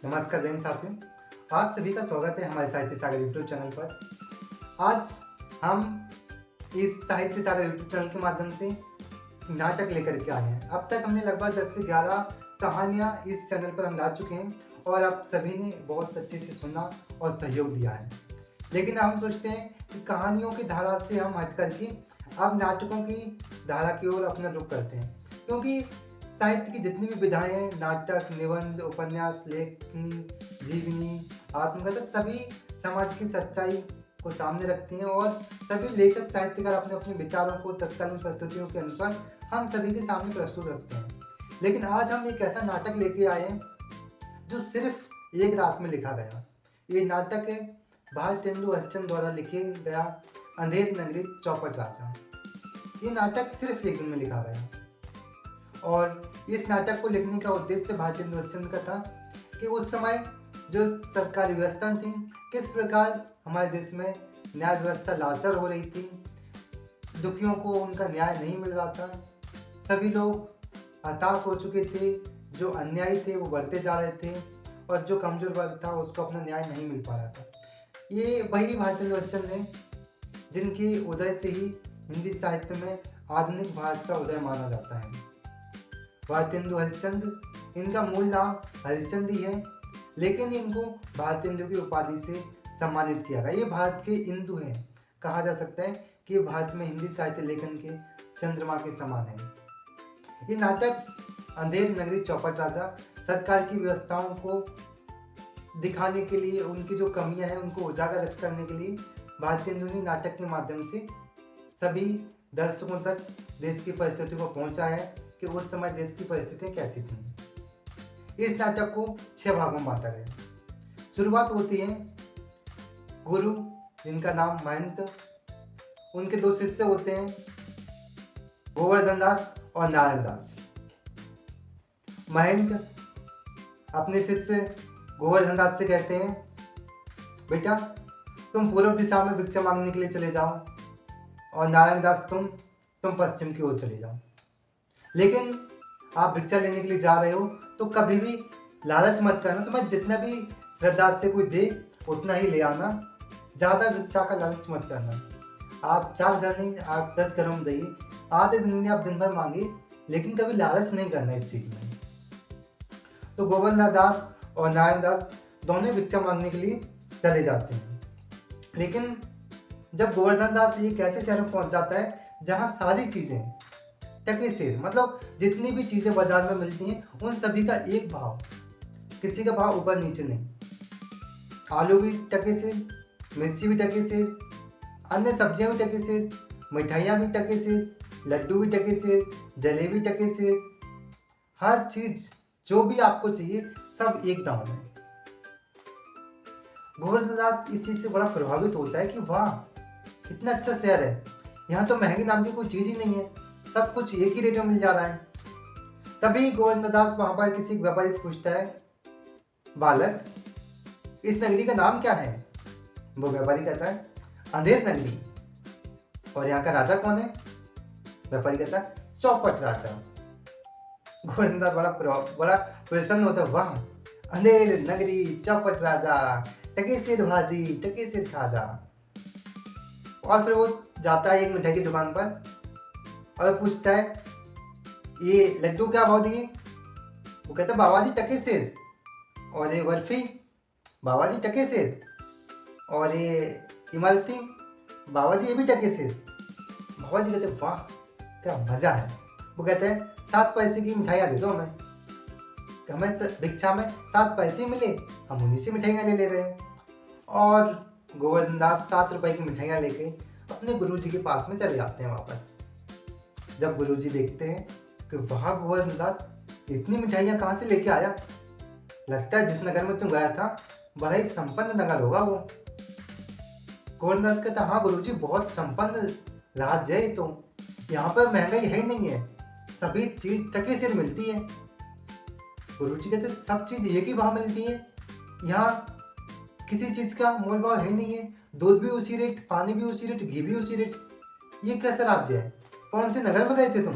नमस्कार जैन साथियों, आप सभी का स्वागत है हमारे साहित्य सागर यूट्यूब चैनल पर। आज हम इस साहित्य सागर यूट्यूब चैनल के माध्यम से नाटक लेकर के आए हैं। अब तक हमने लगभग 10 से 11 कहानियाँ इस चैनल पर हम ला चुके हैं और आप सभी ने बहुत अच्छे से सुना और सहयोग दिया है। लेकिन हम सोचते हैं कि कहानियों की धारा से हम हट करके अब नाटकों की धारा की ओर अपना रुख करते हैं, क्योंकि साहित्य की जितनी भी विधाएं हैं, नाटक, निबंध, उपन्यास, लेखनी, जीवनी, आत्मकथा, सभी समाज की सच्चाई को सामने रखती हैं और सभी लेखक साहित्यकार अपने अपने विचारों को तत्कालीन परिस्थितियों के अनुसार हम सभी के सामने प्रस्तुत रखते हैं। लेकिन आज हम एक ऐसा नाटक लेके आए हैं जो सिर्फ एक रात में लिखा गया। ये नाटक है भारतेंदु हरिश्चंद्र द्वारा लिखे गया अंधेर नगरी चौपट राजा। ये नाटक सिर्फ एक दिन में लिखा गया और इस नाटक को लिखने का उद्देश्य भारतेंदु हरिश्चंद्र का था कि उस समय जो सरकारी व्यवस्था थी, किस प्रकार हमारे देश में न्याय व्यवस्था लाचार हो रही थी, दुखियों को उनका न्याय नहीं मिल रहा था, सभी लोग हताश हो चुके थे, जो अन्यायी थे वो बढ़ते जा रहे थे और जो कमजोर वर्ग था उसको अपना न्याय नहीं मिल पा रहा था। ये वही भारतेंदु हरिश्चंद्र हैं जिनके उदय से ही हिंदी साहित्य में आधुनिक भारत का उदय माना जाता है। भारतेंदु हरिश्चंद्र, इनका मूल नाम हरिश्चंद्र ही है, लेकिन इनको भारतेंदु की उपाधि से सम्मानित किया गया। ये भारत के इंदु हैं, कहा जा सकता है कि भारत में हिंदी साहित्य लेखन के चंद्रमा के समान है। ये नाटक अंधेर नगरी चौपट राजा सरकार की व्यवस्थाओं को दिखाने के लिए, उनकी जो कमियां हैं उनको उजागर करने के लिए भारतेंदु ने नाटक के माध्यम से सभी दर्शकों तक देश की परिस्थिति को पहुंचाया है कि उस समय देश की परिस्थितियां कैसी थीं। इस नाटक को 6 भागों में बांटा गया। शुरुआत होती है गुरु, जिनका नाम महंत, उनके 2 शिष्य होते हैं गोवर्धन दास और नारायण दास। महंत अपने शिष्य गोवर्धन दास से कहते हैं, बेटा तुम पूर्व दिशा में भिक्षा मांगने के लिए चले जाओ और नारायण दास तुम पश्चिम की ओर चले जाओ। लेकिन आप भिक्षा लेने के लिए जा रहे हो तो कभी भी लालच मत करना, तुम्हें जितना भी श्रद्धा से कोई दे उतना ही ले आना, ज़्यादा भिक्षा का लालच मत करना। आप 4 घर नहीं, आप 10 घरों में जाइए, आधे दिन में आप दिन भर मांगे, लेकिन कभी लालच नहीं करना इस चीज़ में। तो गोवर्धन दास और नारायण दास दोनों भिक्षा मांगने के लिए चले जाते हैं। लेकिन जब गोवर्धन दास एक ऐसे शहर में पहुंच जाता है जहां सारी चीज़ें टके से, मतलब जितनी भी चीज़ें बाजार में मिलती हैं उन सभी का एक भाव, किसी का भाव ऊपर नीचे नहीं। आलू भी टके से, मिर्ची भी टके से, अन्य सब्जियां भी टके से, मिठाइयाँ भी टके से, लड्डू भी टके से, जलेबी टके से, हर चीज़ जो भी आपको चाहिए सब एक दाम है। गोवर्धन दास इस चीज़ से बड़ा प्रभावित होता है कि वाह कितना अच्छा शहर है, यहाँ तो महंगी नाम की कोई चीज़ ही नहीं है, सब कुछ एक ही रेट में मिल जा रहा है। तभी गोवर्धन दास वहाँ पर किसी व्यापारी से पूछता है, बालक इस नगरी का नाम क्या है? वो व्यापारी कहता है अंधेर नगरी। और यहाँ का राजा कौन है? व्यापारी कहता है चौपट राजा। गोवर्धन दास बड़ा प्रसन्न होता है, वाह अंधेर नगरी चौपट राजा, टके सिर भाजी टके सिर खाजा। और फिर वो जाता है एक मिठाई की दुकान पर और पूछता है ये लड्डू क्या भाव दिए? वो कहता है बाबा जी टके सिर। और ये बर्फी बाबा जी टके सिर। और ये इमरती बाबा जी ये भी टके सिर। बाबा जी कहते वाह क्या मजा है। वो कहते हैं 7 पैसे की मिठाइयाँ दे दो हमें भिक्षा में 7 पैसे मिले, हम उन्हीं से मिठाइयाँ ले रहे हैं। और गोवर्धन दास 7 रुपए की मिठाइयाँ लेके अपने गुरुजी के पास में चले जाते हैं वापस। जब गुरुजी देखते हैं कि वाह गोवर्धन दास इतनी मिठाइयाँ कहाँ से लेके आया, लगता है जिस नगर में तुम गया था बड़ा ही संपन्न नगर होगा वो। गोवर्धन दास कहता हाँ गुरुजी बहुत संपन्न राज्य है, तो यहाँ पर महंगाई है ही नहीं है, सभी चीज टके सिर मिलती है। गुरुजी कहते सब चीज एक ही भाव मिलती है, यहाँ किसी चीज का मोल भाव है नहीं है, दूध भी उसी रेट, पानी भी उसी रेट, घी भी उसी रेट। ये कैसा राज्य है? कौन से नगर में गए थे तुम?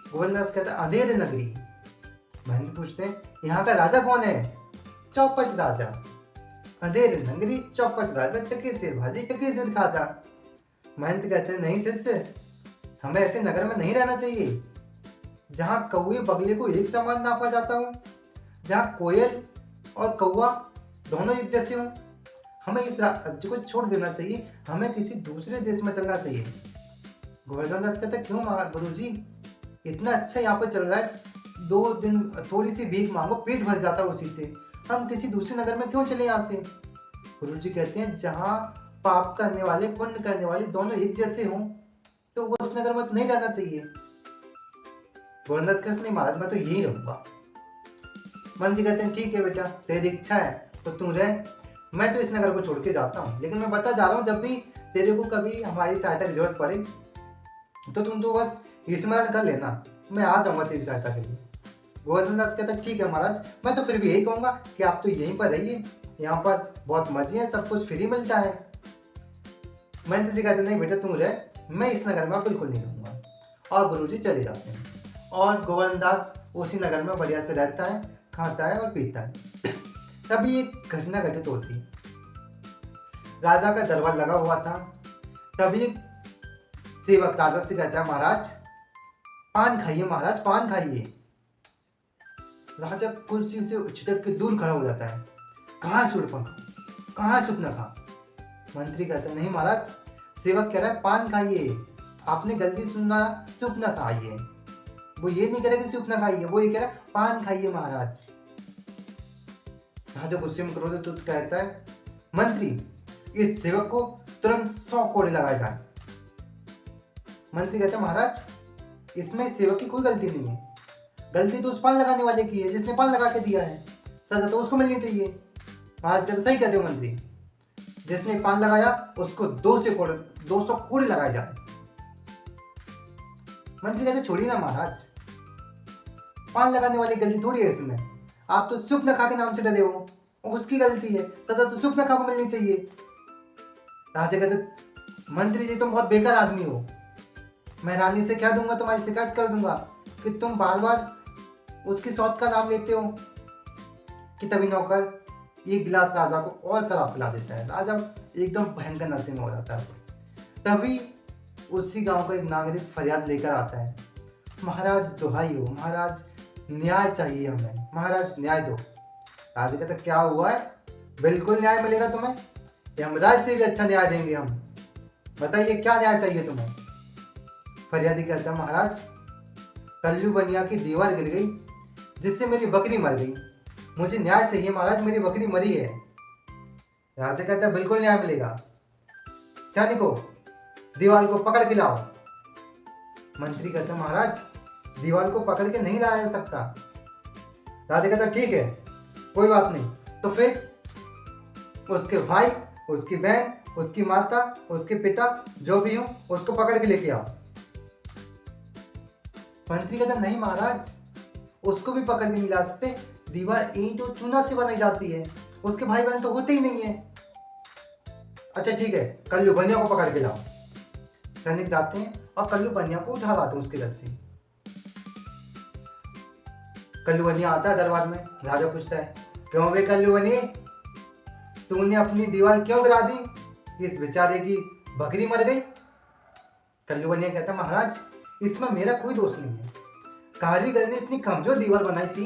गोवर्धन दास कहता अंधेर नगरी। महंत पूछते हैं यहाँ का राजा कौन है? चौपट राजा, अंधेर नगरी चौपट राजा, टके सिर भाजी टके सिर खाजा। महंत कहते हैं नहीं शिष्य, हमें ऐसे नगर में नहीं रहना चाहिए जहाँ कौए बगले को एक समान नापा जाता हो, जहाँ कोयल और कौवा दोनों एक जैसे हों। हमें इस राज्य को छोड़ देना चाहिए, हमें किसी दूसरे देश में चलना चाहिए। गोवर्धन दास कहता है क्यों गुरुजी, इतना अच्छा यहाँ पर चल रहा है, 2 दिन थोड़ी सी भीख मांगो पेट भर जाता है उसी से, हम किसी दूसरे नगर में क्यों चले यहाँ से। गुरुजी कहते हैं जहाँ पाप करने वाले पुण्य करने वाले दोनों एक जैसे हों तो उस नगर में तो नहीं रहना चाहिए। गोवर्धन दास कहते नहीं महाराज मैं तो यही रहूंगा। मंत्री कहते हैं ठीक है बेटा, तेरी इच्छा है तो तू रह, मैं तो इस नगर को छोड़ के जाता हूँ, लेकिन मैं बता जा रहा हूँ जब भी तेरे को कभी हमारी सहायता की जरूरत पड़े तो तुम तो बस स्मरण कर लेना, मैं आ जाऊंगा तेरी सहायता के लिए। गोवर्धन दास कहता है ठीक है महाराज, मैं तो फिर भी यही कहूंगा कि आप तो यहीं पर रहिए, यहाँ पर बहुत मजे हैं, सब कुछ फ्री मिलता है। मंत्री जी कहते नहीं बेटा तू रह, मैं इस नगर में बिल्कुल नहीं रहूंगा। और गुरुजी चले जाते हैं और गोवर्धन दास उसी नगर में बढ़िया से रहता है, खाता है और पीता है। तभी एक घटना घटित होती है। राजा का दरबार लगा हुआ था, तभी एक सेवक राजा से कहता है महाराज पान खाइए, महाराज पान खाइए। राजा कुर्सी से छिटक के दूर खड़ा हो जाता है, कहाँ है शूर्पणखा, कहाँ है शूर्पणखा। मंत्री कहते हैं नहीं महाराज, सेवक कह रहा है पान खाइए, आपने गलती सुना, शूर्पणखा खाइए। वो ये नहीं कह रहा कि शूर्पणखा खाइए, वो ये कह रहा है पान खाइए महाराज। राजा गुस्से में क्रोधित तो कहता है मंत्री इस सेवक को तुरंत 100 कोड़े लगाए जाए। मंत्री कहता है महाराज इसमें सेवक की कोई गलती नहीं है, गलती तो उस पान लगाने वाले की है जिसने पान लगा के दिया है, सजा तो उसको मिलनी चाहिए। महाराज कहते सही कहते हो मंत्री, जिसने पान लगाया उसको 200 कोड़े लगाए जाए। मंत्री कहते छोड़िए ना महाराज, पान लगाने वाली गलती थोड़ी है इसमें, आप तो शूर्पणखा के नाम से डरे हो, उसकी गलती है, सजा तो शूर्पणखा को मिलनी चाहिए। राजा कहते मंत्री जी तुम बहुत बेकार आदमी हो, मैं रानी से क्या दूंगा, तुम्हारी शिकायत कर दूंगा कि तुम बार बार उसकी सौत का नाम लेते हो। कि तभी नौकर एक गिलास राजा को और शराब पिला देता है, राजा एकदम भयंकर नशे में हो जाता है। तभी उसी गांव का एक नागरिक फरियाद लेकर आता है, महाराज दुहाई हो, महाराज न्याय चाहिए हमें, महाराज न्याय दो। राजा कहता क्या हुआ है, बिल्कुल न्याय मिलेगा तुम्हें, यमराज से भी अच्छा न्याय देंगे हम, बताइए क्या न्याय चाहिए तुम्हें। फरियादी कहता है महाराज कल्लू बनिया की दीवार गिर गई जिससे मेरी बकरी मर गई, मुझे न्याय चाहिए महाराज, मेरी बकरी मरी है। राजा कहता है बिल्कुल न्याय मिलेगा, सैनिकों दीवार को पकड़ के लाओ। मंत्री कहता है महाराज दीवार को पकड़ के नहीं लाया जा सकता। राजा कहता ठीक है कोई बात नहीं, तो फिर उसके भाई, उसकी बहन, उसकी माता, उसके पिता जो भी हो उसको पकड़ के लेके आओ। मंत्री कहता नहीं महाराज उसको भी पकड़ के नहीं ला सकते, दीवार ईंट और चूना से बनाई जाती है, उसके भाई बहन तो होते ही नहीं है। अच्छा ठीक है कल्लू बनिया को पकड़ के लाओ। सैनिक जाते हैं और कल्लू बनिया को उठा लाते हैं उसके रस्सी। कल्लू बनिया आता है दरबार में, राजा पूछता है क्यों बे कल्लू बनिए, तूने अपनी दीवार क्यों गिरा दी, इस बेचारे की बकरी मर गई। कल्लू बनिया कहता महाराज इसमें मेरा कोई दोष नहीं है, कारीगर ने इतनी कमजोर दीवार बनाई थी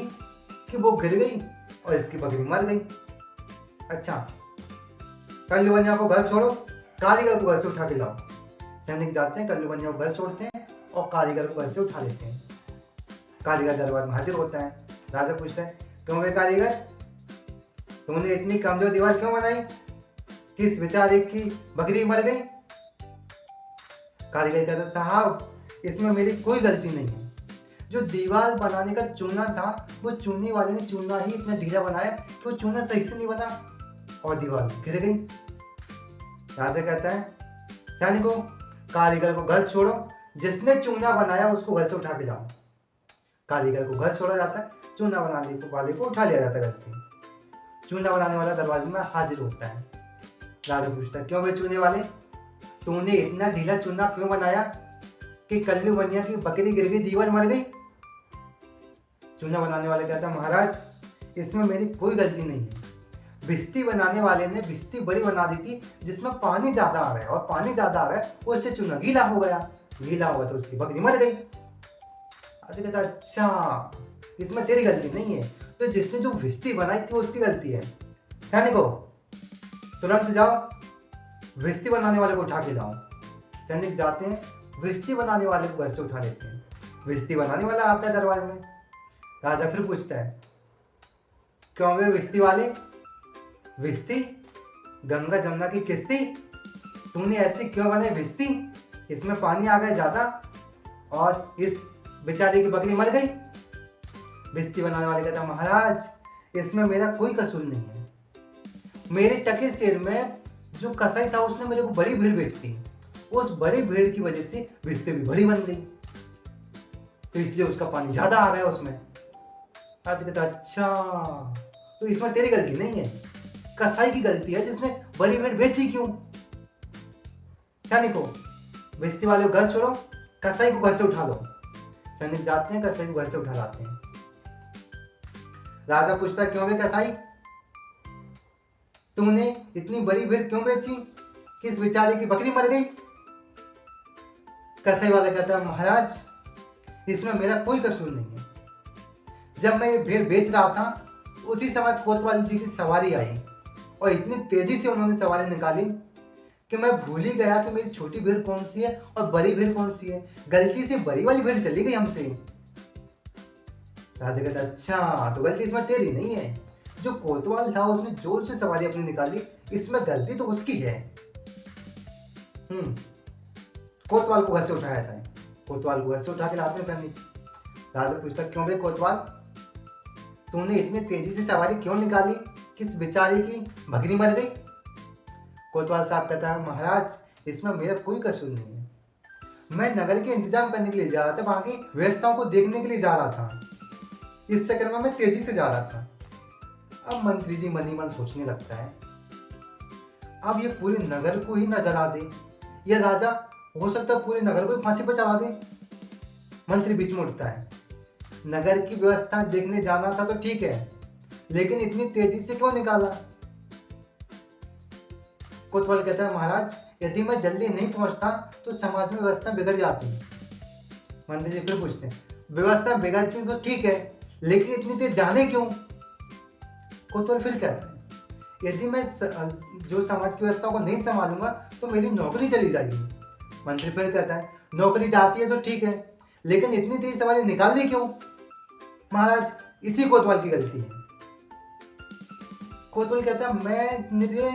कि वो गिर गई और इसकी बकरी मर गई। अच्छा कल्लू बनिया को घर छोड़ो, कारीगर को घर से उठा के लाओ। सैनिक जाते हैं, कल्लू बनिया को घर छोड़ते हैं और कारीगर को घर से उठा लेते हैं। कारीगर दरबार में हाजिर होता है, राजा पूछता है क्यों बे कारीगर, तुमने इतनी कमजोर दीवार क्यों बनाई, किस बेचारे की बकरी मर गई। कारीगर कहता साहब इसमें मेरी कोई गलती नहीं है, जो दीवार बनाने का चूना था वो चूने वाले ने चूना ही इतना ढीला बनाया कि वो चूना सही से नहीं बना और दीवार गिर गई। राजा कहता है सैनिकों कारीगर को घर छोड़ो, जिसने चूना बनाया उसको घर से उठा के लाओ। कारीगर को घर छोड़ा जाता है, चूना बनाने वाले को उठा लिया जाता है घर से। चूना बनाने वाला दरवाजे में हाजिर होता है, राजा पूछता है क्यों भाई चूने वाले, तूने इतना ढीला चूना क्यों बनाया कि कल्लू बनिया की बकरी गिर गई, दीवार मर गई। चूना बनाने वाले कहता है महाराज इसमें मेरी कोई गलती नहीं है। भिश्ती बनाने वाले ने भिश्ती बड़ी बना दी थी जिसमें पानी ज़्यादा आ रहा है, और पानी ज़्यादा आ रहा है उससे चूना गीला हो गया, गीला हुआ तो उसकी बकरी मर गई। अच्छा कहता अच्छा इसमें तेरी गलती नहीं है, तो जिसने जो भिश्ती बनाई थी उसकी गलती है। सैनिकों तुरंत जाओ भिश्ती बनाने वाले को उठा के लाओ। सैनिक जाते हैं, भिश्ती बनाने वाले को घर से उठा लेते हैं। भिश्ती बनाने वाला आता है दरबार में। राजा फिर पूछता है क्यों वे भिश्ती वाले, भिश्ती गंगा जमुना की किश्ती, तूने ऐसी क्यों बनाई भिश्ती, इसमें पानी आ गया ज्यादा और इस बेचारे की बकरी मर गई। भिश्ती बनाने वाले कहता महाराज इसमें मेरा कोई कसूर नहीं है, मेरे टके शेर में जो कसाई था उसने मेरे को बड़ी भीड़ बेच दी, उस बड़ी भीड़ की वजह से भिश्ती भी बड़ी बन गई, तो इसलिए उसका पानी ज्यादा आ गया उसमें। आज कहता अच्छा तो इसमें तेरी गलती नहीं है, कसाई की गलती है जिसने बड़ी भीड़ बेची क्यों। सैनिकों भिश्ती वाले को घर छोड़ो, कसाई को घर से उठा लो। सैनिक जाते हैं, कसाई को घर से उठा लाते हैं। राजा पूछता है क्यों बे कसाई, तुमने इतनी बड़ी भीड़ क्यों बेची, किस बेचारे की बकरी मर गई। कसाई वाला कहता है महाराज इसमें मेरा कोई कसूर नहीं है, जब मैं ये भीड़ बेच रहा था उसी समय कोतवाल जी की सवारी आई और इतनी तेजी से उन्होंने सवारी निकाली कि मैं भूल ही गया कि मेरी छोटी भीड़ कौन सी है और बड़ी भीड़ कौन सी है, गलती से बड़ी वाली भीड़ चली गई हमसे। राजा कहता अच्छा तो गलती इसमें तेरी नहीं है, जो कोतवाल था उसने जोर से सवारी अपनी निकाली, इसमें गलती तो उसकी है। कोतवाल को घर से उठाया जाए। कोतवाल को घर से उठा के लाते हैं सैनिक। राजा पूछता क्यों बे कोतवाल, तूने इतनी तेजी से सवारी क्यों निकाली, किस बेचारी की बकरी मर गई। कोतवाल साहब कहता है महाराज इसमें मेरा कोई कसूर नहीं है, मैं नगर के इंतजाम करने के लिए जा रहा था, वहां की व्यवस्थाओं को देखने के लिए जा रहा था, इस चक्कर में मैं तेजी से जा रहा था। अब मंत्री जी मन ही मन सोचने लगता है अब ये पूरे नगर को ही न जला दे, यह राजा हो सकता है पूरे नगर को ही फांसी पर चढ़ा दे। मंत्री बीच में उठता है नगर की व्यवस्था देखने जाना था तो ठीक है, लेकिन इतनी तेजी से क्यों निकाला। कोतवाल कहता है महाराज यदि मैं जल्दी नहीं पहुंचता तो समाज में व्यवस्था बिगड़ जाती। मंत्री जी फिर पूछते हैं व्यवस्था बिगड़ती तो ठीक है, लेकिन इतनी देर जाने क्यों। कोतवाल फिर कहता है यदि मैं जो समाज की व्यवस्था को नहीं संभालूंगा तो मेरी नौकरी चली जाएगी। मंत्री फिर कहता है नौकरी जाती है तो ठीक है, लेकिन इतनी तेज सवारी निकालनी क्यों। महाराज इसी कोतवाल की गलती है। कोतवाल कहता है मैं मेरे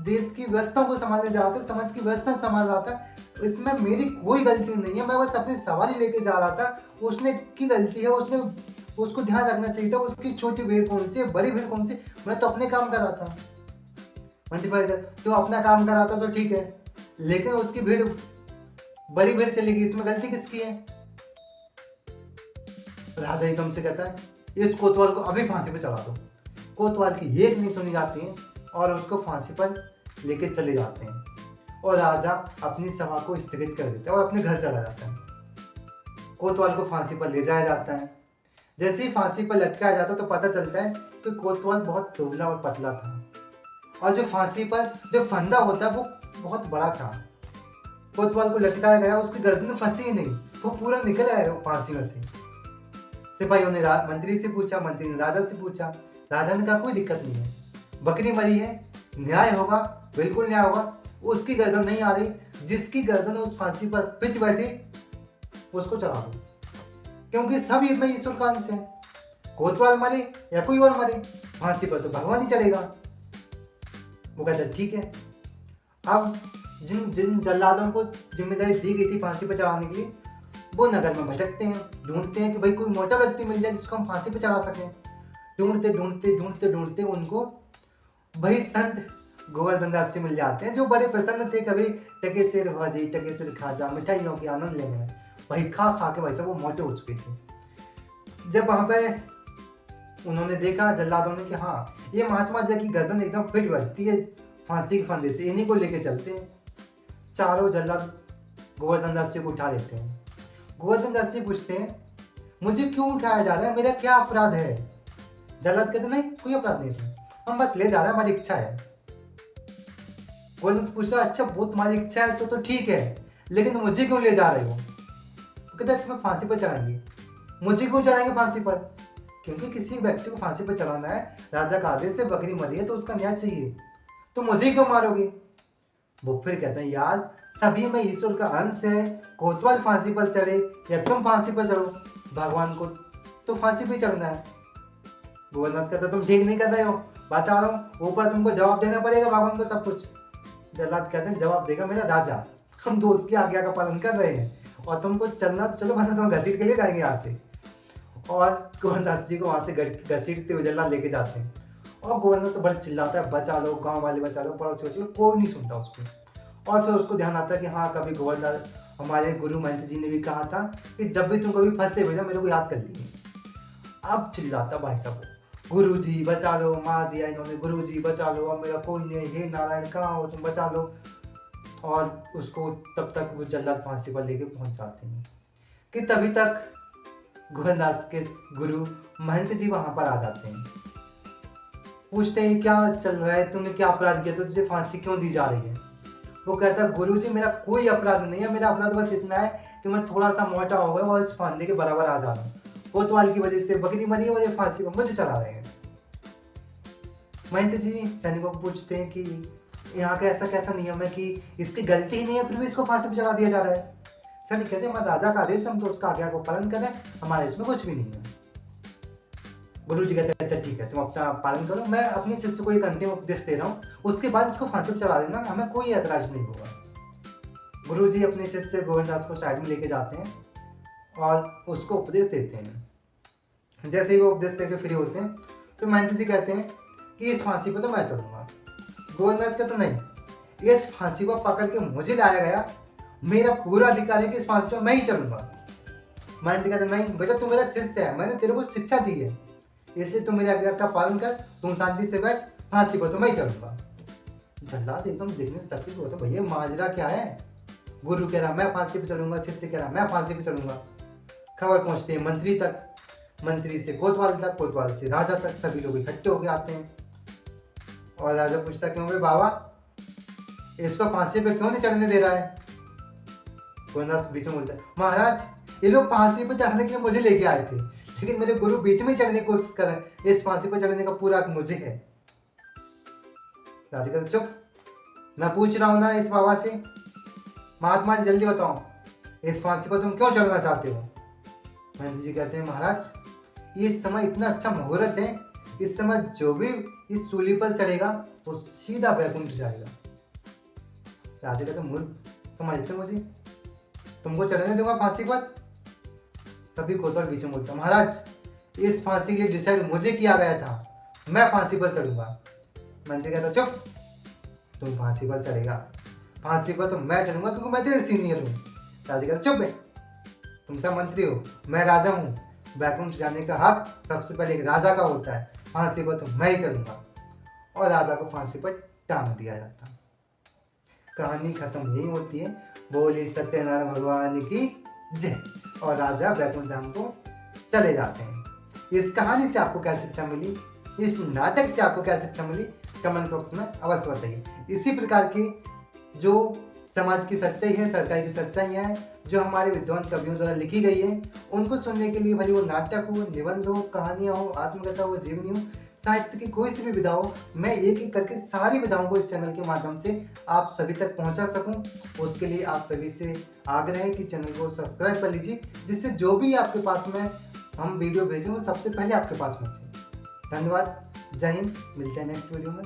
देश की व्यवस्था को संभालने जा रहा था, समाज की व्यवस्था संभाल रहा था, इसमें मेरी कोई गलती नहीं है, मैं बस अपनी सवारी लेके जा रहा था, उसने की गलती है, उसने उसको ध्यान रखना चाहिए था, उसकी छोटी भीड़ कौन सी है बड़ी भीड़ कौन सी, मैं तो अपने काम कर रहा था। मंत्री भाई तो अपना काम कर रहा था तो ठीक है, लेकिन उसकी भीड़ बड़ी भीड़ चली गई, इसमें गलती किसकी है। राजा एकदम से कहता है इस कोतवाल को अभी फांसी पे चढ़ा दो। कोतवाल की एक नहीं सुनी जाती है और उसको फांसी पर लेके चले जाते हैं और राजा अपनी सभा को स्थगित कर देता है और अपने घर चला जाता है। कोतवाल को फांसी पर ले जाया जाता है। जैसे ही फांसी पर लटकाया जाता है तो पता चलता है कि कोतवाल बहुत दुबला और पतला था और जो फांसी पर जो फंदा होता है वो बहुत बड़ा था। कोतवाल को लटकाया गया, उसकी गर्दन फंसी ही नहीं, वो पूरा निकल आया फांसी में से। सिपाहियों ने मंत्री से पूछा, मंत्री ने राजा से पूछा, राजा ने कहा कोई दिक्कत नहीं है, बकरी मरी है, न्याय होगा, बिल्कुल न्याय होगा, उसकी गर्दन नहीं आ रही, जिसकी गर्दन उस फांसी पर पिट बैठी उसको चढ़ा दो, क्योंकि सब ये भाई ईश्वर का अंश है, कोतवाल मरे या कोई और मरे, फांसी पर तो भगवान ही चलेगा। वो कहता है ठीक है। अब जिन जिन जल्लादों को जिम्मेदारी दी गई थी फांसी पर चढ़ाने के लिए, वो नगर में भटकते हैं, ढूंढते हैं कि भाई कोई मोटा व्यक्ति मिल जाए जिसको हम फांसी पर चढ़ा सकें। ढूंढते ढूंढते ढूंढते ढूंढते उनको भाई संत गोवर्धन दास से मिल जाते हैं, जो बड़े प्रसन्न थे, कभी टके सिर भाजी टके सिर खाजा मिठाइयों की आनंद लेने में, भाई खा खा के भाई सब वो मोटे हो चुके थे। जब वहाँ पे उन्होंने देखा जल्लादों ने कि हाँ ये महात्मा जी की गर्दन एकदम फिट बैठती है फांसी के फंदे से, इन्हीं को लेके चलते हैं। चारों जल्लाद गोवर्धन दास जी को उठा लेते हैं। गोवर्धन दास जी पूछते हैं मुझे क्यों उठाया जा रहा है, मेरा क्या अपराध है, जल्लाद कहते नहीं कोई अपराध नहीं है, हम बस ले जा रहे हैं, हमारी इच्छा है। गोवर्धन पूछता अच्छा वो तुम्हारी इच्छा है तो ठीक है, लेकिन मुझे क्यों ले जा रहे हो? तो कहता है तुम्हें फांसी पर चढ़ाएंगे। मुझे क्यों चढ़ाएंगे फांसी पर? क्योंकि किसी व्यक्ति को फांसी पर चढ़ाना है, राजा का आदेश से, बकरी मरी है तो उसका न्याय चाहिए, तो मुझे क्यों मारोगे? वो फिर कहते हैं यार सभी में ईश्वर का अंश है, कोतवाल फांसी पर चढ़े या तुम फांसी पर चढ़ो, भगवान को तो फांसी पर चढ़ना है। गोवर्धन कहता तुम ठीक नहीं कर रहे हो, बता रहा हूँ, ऊपर तुमको जवाब देना पड़ेगा भगवान को सब कुछ। जल्लाद कहते हैं जवाब देगा मेरा राजा, हम तो उसकी आज्ञा का पालन कर रहे हैं, और तुमको चलना चलो वरना तुम घसीट के ले जाएंगे यहाँ से। और गोवर्धन जी को वहाँ से घसीटते हुए जल्लाद लेके जाते हैं, और गोवर्धन से बड़ा चिल्लाता है बचा लो, गांव वाले बचा लो, पड़ोसी बचा लो, कोई नहीं सुनता उसको। और फिर उसको ध्यान आता है कि हाँ कभी गोवर्धन हमारे गुरु महंत जी ने भी कहा था कि जब भी तुम कभी फंसे हुए ना मेरे को याद कर लीजिए। अब चिल्लाता भाई साहब गुरु जी बचा लो, मार दिया इन्होंने, गुरु जी बचा लो, अब मेरा कोई नहीं, हे नारायण कहाँ हो तुम, बचा लो। और उसको तब तक वो जल्लाद फांसी पर लेके पहुंच जाते हैं कि तभी तक गोवर्धन के गुरु महंत जी वहां पर आ जाते हैं। पूछते हैं क्या चल रहा है, तुमने क्या अपराध किया, तो तुझे फांसी क्यों दी जा रही है? वो कहता है गुरु जी मेरा कोई अपराध नहीं है, मेरा अपराध बस इतना है कि मैं थोड़ा सा मोटा हो गया और इस फांदे के बराबर आ जा रहा हूँ, कोतवाल की वजह से बकरी मरी है और ये फांसी पर मुझे चढ़ा रहे हैं। महंत जी सैनिकों को पूछते हैं कि यहाँ का ऐसा कैसा नियम है कि इसकी गलती ही नहीं है फिर भी इसको फांसी पर चढ़ा दिया जा रहा है? सैनिक कहते हैं मैं राजा का आदेश, हम तो उसका आज्ञा को पालन कर रहे हैं, हमारे इसमें कुछ भी नहीं है। गुरु जी कहते हैं अच्छा ठीक है तुम अपना पालन करो, मैं अपने शिष्य को एक अंतिम उपदेश दे रहा हूँ, उसके बाद इसको फांसी पर चढ़ा देना, हमें कोई ऐतराज नहीं होगा। गुरु जी अपने शिष्य गोवर्धन को साइड में लेके जाते हैं और उसको उपदेश देते हैं। जैसे ही वो उपदेश देकर फ्री होते हैं तो महंत जी कहते हैं कि इस फांसी पर तो मैं चढ़ूंगा। गोवर्धन कहते नहीं, इस फांसी पर पकड़ के मुझे लाया गया, मेरा पूरा अधिकार है कि इस फांसी पर मैं ही चढ़ूंगा। महंत कहते नहीं बेटा तू मेरा शिष्य है, मैंने तेरे को शिक्षा दी है, इसलिए तुम मेरे आज्ञा का पालन कर, तुम शांति से बैठ, फांसी पर तो मैं ही चढ़ूंगा। जल्लाद एकदम देखने से चकित होता भैया माजरा क्या है, गुरु कह रहा मैं फांसी पर चढ़ूंगा, शिष्य कह रहा मैं फांसी पर चढ़ूंगा। खबर पहुंचती है मंत्री तक, मंत्री से कोतवाल तक, कोतवाल से राजा तक, सभी लोग इकट्ठे होकर आते हैं। और राजा पूछता क्यों भाई बाबा इसको फांसी पे क्यों नहीं चढ़ने दे रहा है? गोवर्धन बीच में बोलता है महाराज ये लोग फांसी पे चढ़ने के लिए मुझे लेके आए थे, लेकिन मेरे गुरु बीच में ही चढ़ने की कोशिश कर रहे हैं, इस फांसी पर चढ़ने का पूरा हक मुझे है। राजा कहते चुप, मैं पूछ रहा हूं ना इस बाबा से, महात्मा जी जल्दी बताओ इस फांसी पर तुम क्यों चढ़ना चाहते हो? महंत जी कहते हैं महाराज ये समय इतना अच्छा मुहूर्त है, इस समय जो भी इस सूली पर चढ़ेगा वो सीधा वैकुंठ जाएगा। राजा कहते मूर्ख समझते मुझे, तुमको चढ़ने दूंगा फांसी पर? तभी कोतवाल बीच में बोलता महाराज इस फांसी के लिए डिसाइड मुझे किया गया था, मैं फांसी पर चढ़ूंगा। मंत्री कहता चुप, तुम फांसी पर चढ़ेगा, फांसी पर तो मैं चढ़ूंगा, तुमको मैं तेरे सीनियर हूँ। राजा कहता चुप है, तुम सब मंत्री हो, मैं राजा हूँ, वैकुंठ जाने का हक सबसे पहले एक राजा का होता है, फांसी पर तो मैं ही चढ़ूंगा। और राजा को फांसी पर टांग दिया जाता। कहानी खत्म यही होती है, बोली सत्यनारायण भगवान की जय। और राजा वैकुंठ धाम को चले जाते हैं। इस कहानी से आपको क्या शिक्षा मिली, इस नाटक से आपको क्या शिक्षा मिली, कमेंट बॉक्स में अवश्य बताइए। इसी प्रकार की जो समाज की सच्चाई है, सरकार की सच्चाइयाँ हैं जो हमारे विद्वान कवियों द्वारा लिखी गई है, उनको सुनने के लिए भले वो नाटक हो, निबंध हो, कहानियाँ हो, आत्मकथा हो, जीवनी हो, साहित्य की कोई सी भी विधा हो, मैं एक एक करके सारी विधाओं को इस चैनल के माध्यम से आप सभी तक पहुंचा सकूं। उसके लिए आप सभी से आग्रह है कि चैनल को सब्सक्राइब कर लीजिए, जिससे जो भी आपके पास में हम वीडियो भेजें वो सबसे पहले आपके पास पहुंचे। धन्यवाद, जय हिंद, मिलते हैं नेक्स्ट वीडियो में।